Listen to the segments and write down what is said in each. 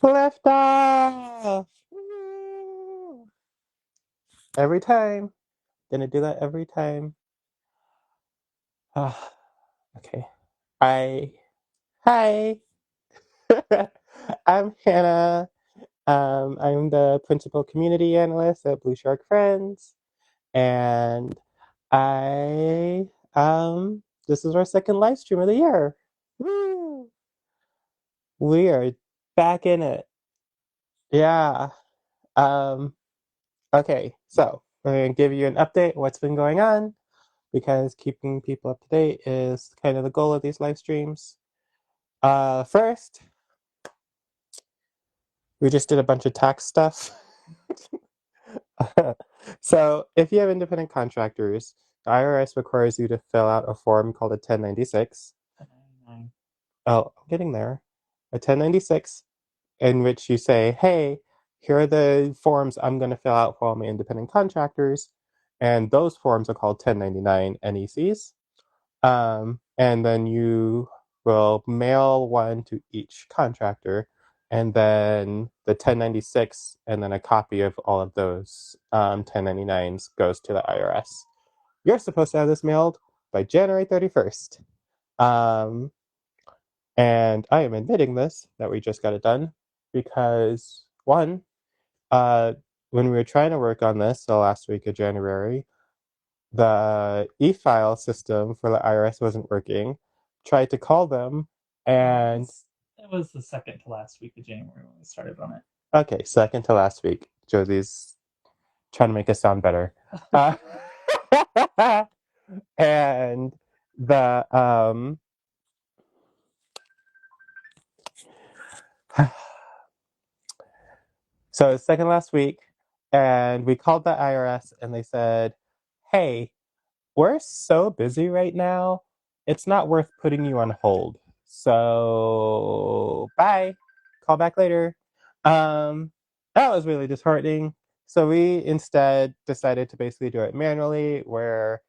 Lift off! Woo! Every time. Gonna do that every time. Ah, okay. I Hi. I'm Hannah. I'm the principal community analyst at Blue Shark Friends, and I this is our second live stream of the year. Woo! We are back in it. Yeah. Um, okay, so I'm gonna give you an update what's been going on because keeping people up to date is kind of the goal of these live streams. First, we just did a bunch of tax stuff. So if you have independent contractors, the IRS requires you to fill out a form called a 1096. 1099. Oh, I'm getting there. A 1096 in which you say, hey, here are the forms I'm going to fill out for all my independent contractors. And those forms are called 1099 NECs. And then you will mail one to each contractor, and then the 1096 and then a copy of all of those 1099s goes to the IRS. You're supposed to have this mailed by January 31st. Um, and I am admitting this, that we just got it done, because one, uh, when we were trying to work on this the last week of January, the e-file system for the IRS wasn't working. Tried to call them, and That was the second to last week of January when we started on it. okay, second to last week. Josie's trying to make us sound better. Uh, and the so it's second last week, and we called the IRS, and they said, "Hey, we're so busy right now. It's not worth putting you on hold. So bye. Call back later." Um, that was really disheartening. So we instead decided to basically do it manually, where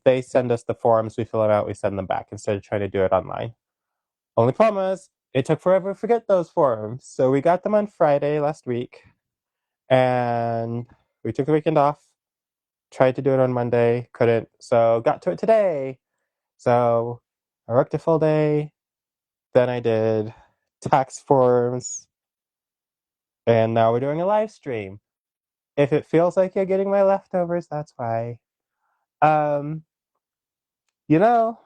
they send us the forms, we fill them out, we send them back instead of trying to do it online. Only problem was it took forever to forget those forms. So we got them on Friday last week, and we took the weekend off. Tried to do it on Monday, couldn't. So got to it today. So I worked a full day. Then I did tax forms, and now we're doing a live stream. If it feels like you're getting my leftovers, that's why. Um, you know,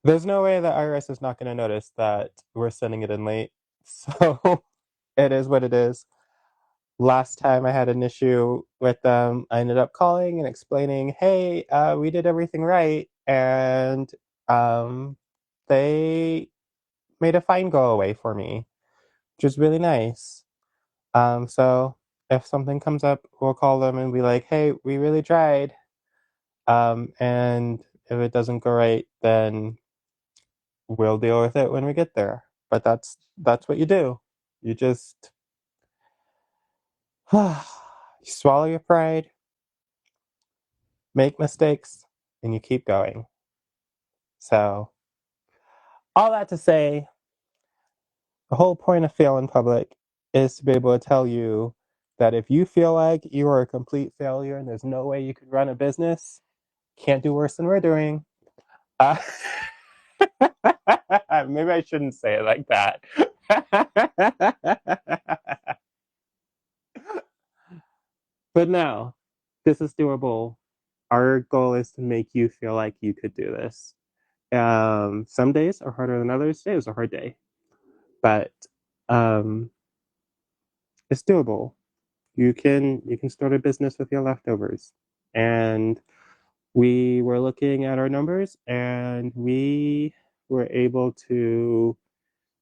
there's no way that IRS is not going to notice that we're sending it in late. So it is what it is. Last time I had an issue with them, I ended up calling and explaining, hey, we did everything right. And um, they made a fine go away for me, which is really nice. So if something comes up, we'll call them and be like, hey, we really tried. And if it doesn't go right, then we'll deal with it when we get there. But that's what you do. You just you swallow your pride, make mistakes, and you keep going. So all that to say, the whole point of fail in public is to be able to tell you that if you feel like you are a complete failure and there's no way you could run a business, can't do worse than we're doing. Uh, maybe I shouldn't say it like that. But no, this is doable. Our goal is to make you feel like you could do this. Some days are harder than others. Today was a hard day, but um, it's doable. You can start a business with your leftovers. And we were looking at our numbers, and we were able to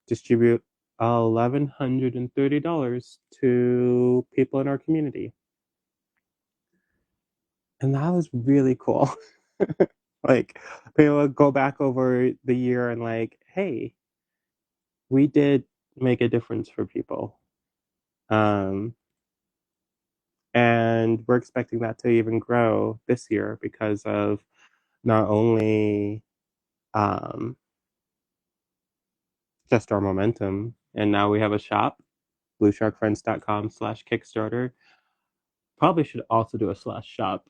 distribute $1,130 to people in our community. And that was really cool. Like, people would go back over the year and like, hey, we did make a difference for people. Um, and we're expecting that to even grow this year because of not only um, just our momentum. And now we have a shop, bluesharkfriends.com/Kickstarter. Probably should also do a slash shop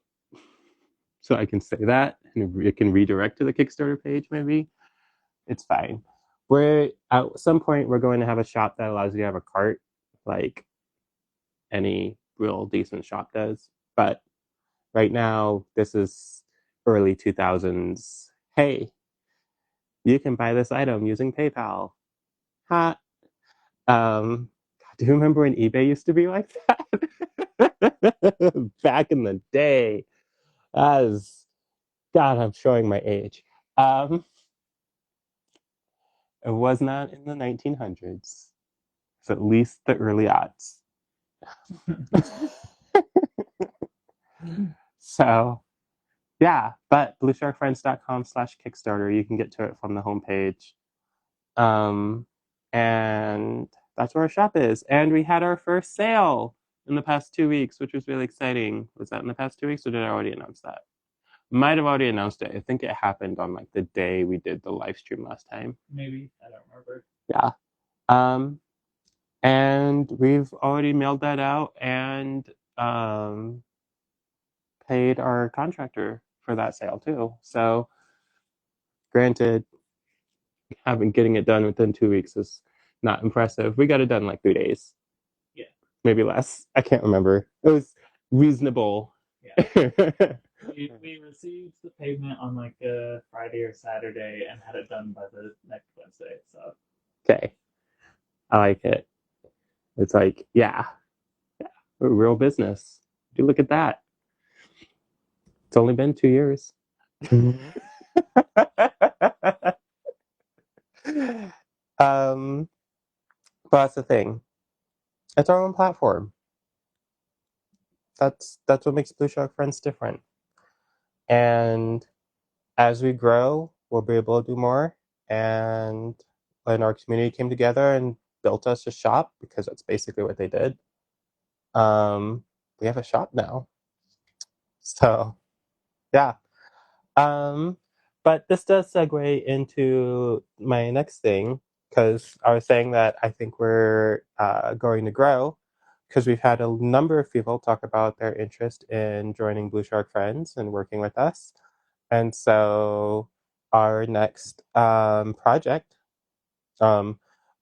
so I can say that and it can redirect to the Kickstarter page, maybe. It's fine. We're at some point we're going to have a shop that allows you to have a cart, like any real decent shop does. But right now, this is early 2000s. Hey, you can buy this item using PayPal. Ha. Do you remember when eBay used to be like that? Back in the day. As God, I'm showing my age. Um, it was not in the 1900s. It's at least the early aughts. So yeah, but bluesharkfriends.com/Kickstarter, you can get to it from the homepage. Um, and that's where our shop is. And we had our first sale in the past 2 weeks, which was really exciting. Was that in the past 2 weeks, or did I already announce that? Might have already announced it. I think it happened on like the day we did the live stream last time. Maybe. I don't remember. Yeah. Um, and we've already mailed that out and um, paid our contractor for that sale too. So, granted, having getting it done within 2 weeks is not impressive. We got it done in like 3 days. Yeah. Maybe less. I can't remember. It was reasonable. Yeah. We received the payment on like a Friday or Saturday and had it done by the next Wednesday. So Okay. I like it. It's like, yeah, real business. Do look at that. It's only been 2 years. um, but that's the thing. It's our own platform. That's what makes Blue Shark Friends different. And as we grow, we'll be able to do more. And when our community came together and built us a shop, because that's basically what they did, we have a shop now. So yeah. Um, but this does segue into my next thing because I was saying that I think we're going to grow because we've had a number of people talk about their interest in joining Blue Shark Friends and working with us. And so our next project, um,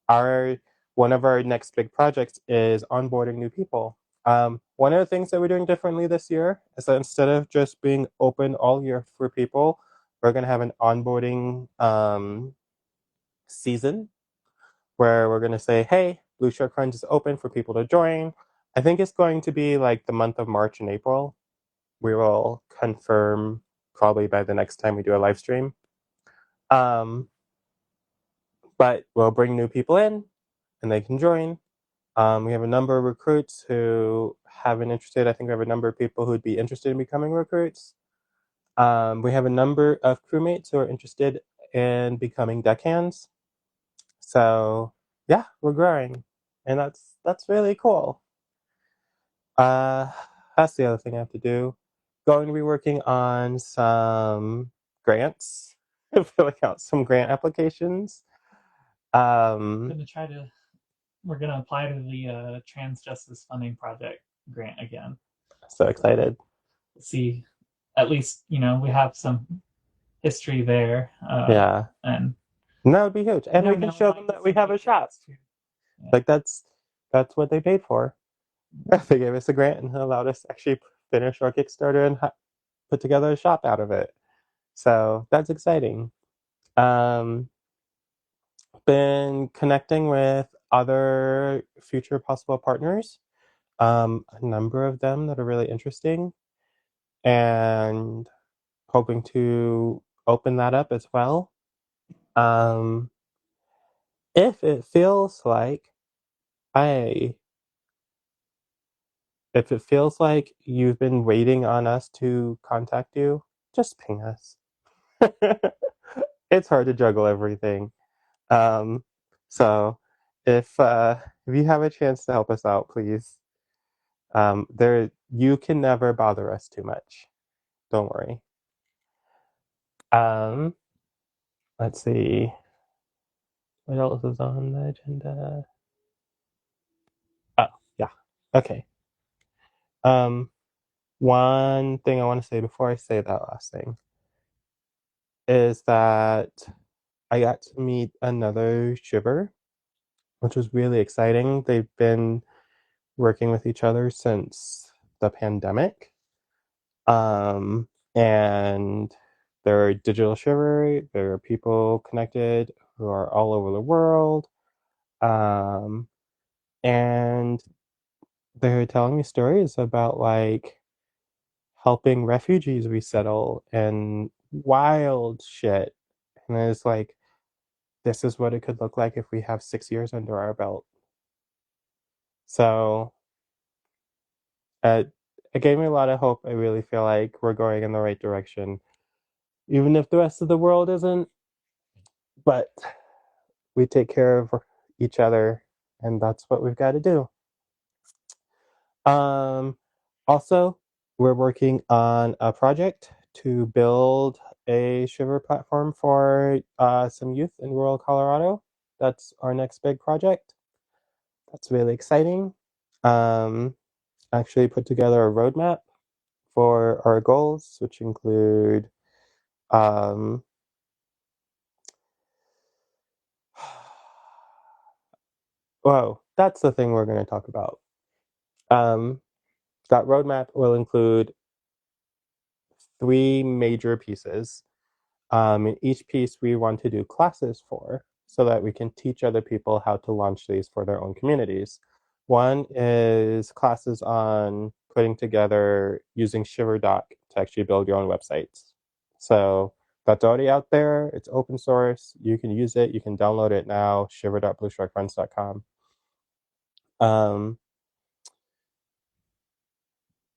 our one of our next big projects is onboarding new people. One of the things that we're doing differently this year is that instead of just being open all year for people, we're going to have an onboarding season where we're going to say, hey, Blue Shark Crunch is open for people to join. I think it's going to be like the month of March and April. We will confirm probably by the next time we do a live stream. Um, but we'll bring new people in and they can join. We have a number of recruits who have been interested. I think we have a number of people who'd be interested in becoming recruits. We have a number of crewmates who are interested in becoming deckhands. So yeah, we're growing, and that's really cool. Uh, that's the other thing I have to do. Going to be working on some grants, filling out some grant applications. Um, gonna try to we're gonna apply to the Trans Justice Funding Project grant again. so excited. See, at least we have some history there, Yeah, and and that would be huge. And we can now we show them might get that we some have a big shop. grants too. Yeah. Like that's what they paid for. They gave us a grant and allowed us to actually finish our Kickstarter and put together a shop out of it. So that's exciting. Um, been connecting with other future possible partners. A number of them that are really interesting, and hoping to open that up as well. Um, if it feels like I if it feels like you've been waiting on us to contact you, just ping us. It's hard to juggle everything. Um, so if you have a chance to help us out, please. There you can never bother us too much. Don't worry. Um, let's see. What else is on the agenda? Oh, yeah. Okay. Um, one thing I want to say before I say that last thing is that I got to meet another shiver, which was really exciting. They've been working with each other since the pandemic. And they're a digital shiver. There are people connected who are all over the world. Um, and they're telling me stories about like helping refugees resettle and wild shit. And it's like, this is what it could look like if we have 6 years under our belt. So it, it gave me a lot of hope. I really feel like we're going in the right direction, even if the rest of the world isn't. But we take care of each other, and that's what we've got to do. Um, Also, we're working on a project to build a Shiver platform for some youth in rural Colorado. That's our next big project. That's really exciting. Um, Actually, put together a roadmap for our goals, which include um, whoa, that's the thing we're going to talk about. Um, that roadmap will include three major pieces. In each piece, we want to do classes for so that we can teach other people how to launch these for their own communities. One is classes on putting together using ShiverDoc to actually build your own websites. So that's already out there. It's open source. You can use it. You can download it now, shiver.bluesharkruns.com. Um,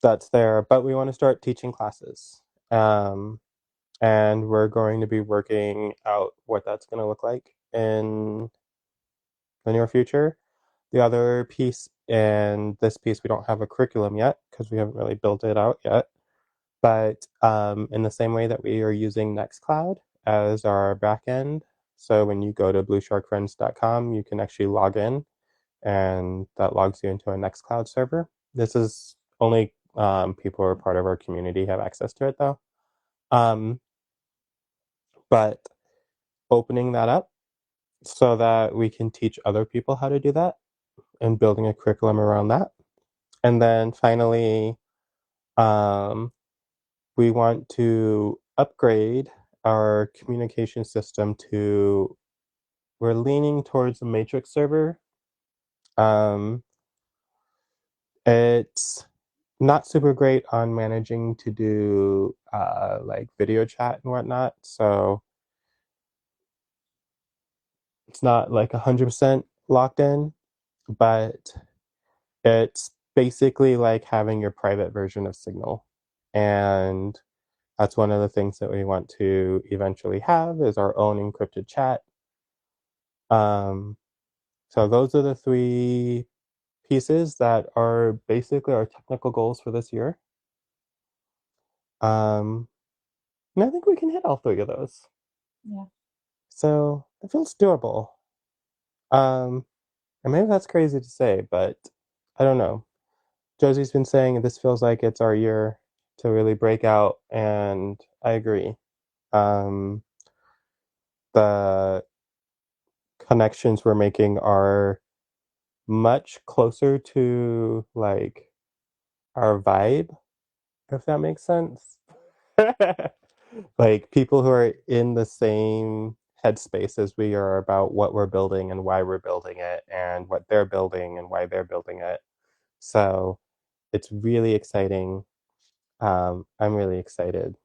that's there, but we want to start teaching classes. Um, and we're going to be working out what that's going to look like in the near future. The other piece, and this piece, we don't have a curriculum yet because we haven't really built it out yet. But in the same way that we are using Nextcloud as our backend, so when you go to bluesharkfriends.com, you can actually log in, and that logs you into a Nextcloud server. This is only people who are part of our community have access to it, though. Um, but opening that up so that we can teach other people how to do that and building a curriculum around that. And then finally, um, we want to upgrade our communication system to, we're leaning towards a matrix server. Um, it's not super great on managing to do like video chat and whatnot. So it's not like 100% locked in, but it's basically like having your private version of Signal. And that's one of the things that we want to eventually have is our own encrypted chat. Um, so those are the three pieces that are basically our technical goals for this year. Um, and I think we can hit all three of those. Yeah. So it feels doable. Um, and maybe that's crazy to say, but I don't know. Josie's been saying this feels like it's our year to really break out, and I agree. Um, the connections we're making are much closer to like our vibe, if that makes sense. Like people who are in the same headspace as we are about what we're building and why we're building it and what they're building and why they're building it. So it's really exciting. I'm really excited.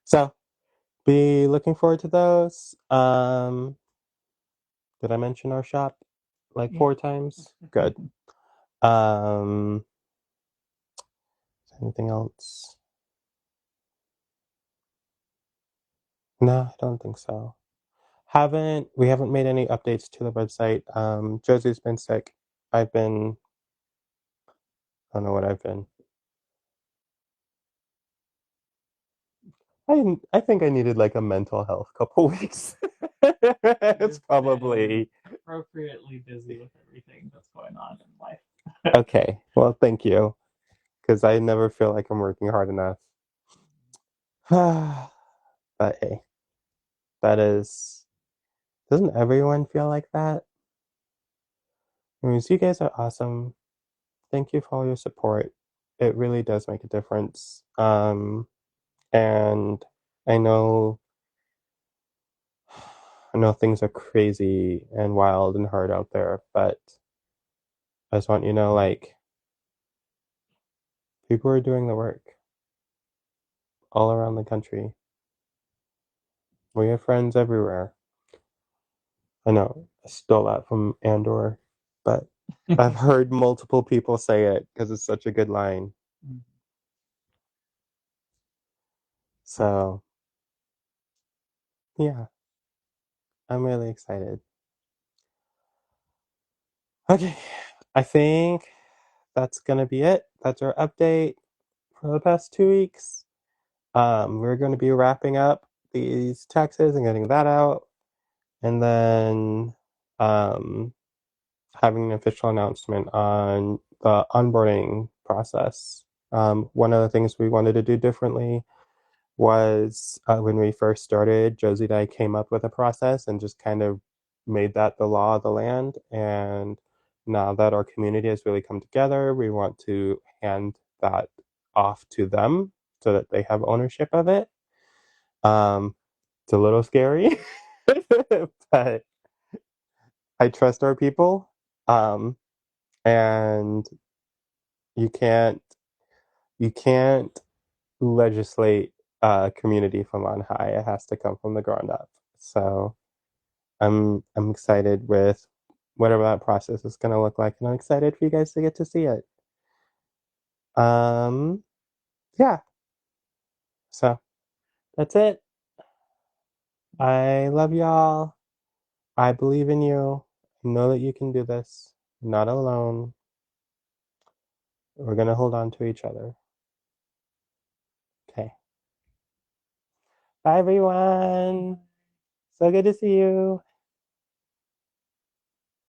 So be looking forward to those. Did I mention our shop like Yeah. 4 times? Good. Um, Anything else? No, I don't think so. We haven't made any updates to the website. Josie's been sick. I've been, I don't know what I've been. I think I needed like a mental health couple weeks. It's You've been probably appropriately busy with everything that's going on in life. okay. Well, thank you, because I never feel like I'm working hard enough. But hey, that is, doesn't everyone feel like that? Anyways, you guys are awesome. Thank you for all your support. It really does make a difference. And I know I know things are crazy and wild and hard out there, but I just want you to know, like, people are doing the work all around the country. We have friends everywhere. I know I stole that from Andor, but I've heard multiple people say it because it's such a good line. So, yeah, I'm really excited. Okay, I think that's gonna be it. That's our update for the past 2 weeks. We're going to be wrapping up these taxes and getting that out, and then um, having an official announcement on the onboarding process. One of the things we wanted to do differently was when we first started, Josie and I came up with a process and just kind of made that the law of the land. And now that our community has really come together, we want to hand that off to them so that they have ownership of it. Um, it's a little scary, but I trust our people. Um, and you can't you can't legislate community from on high. It has to come from the ground up. So I'm excited with whatever that process is going to look like, and I'm excited for you guys to get to see it. Um, yeah. So that's it. I love y'all. I believe in you. I know that you can do this. You're not alone. We're gonna hold on to each other. Okay. Bye everyone. So good to see you.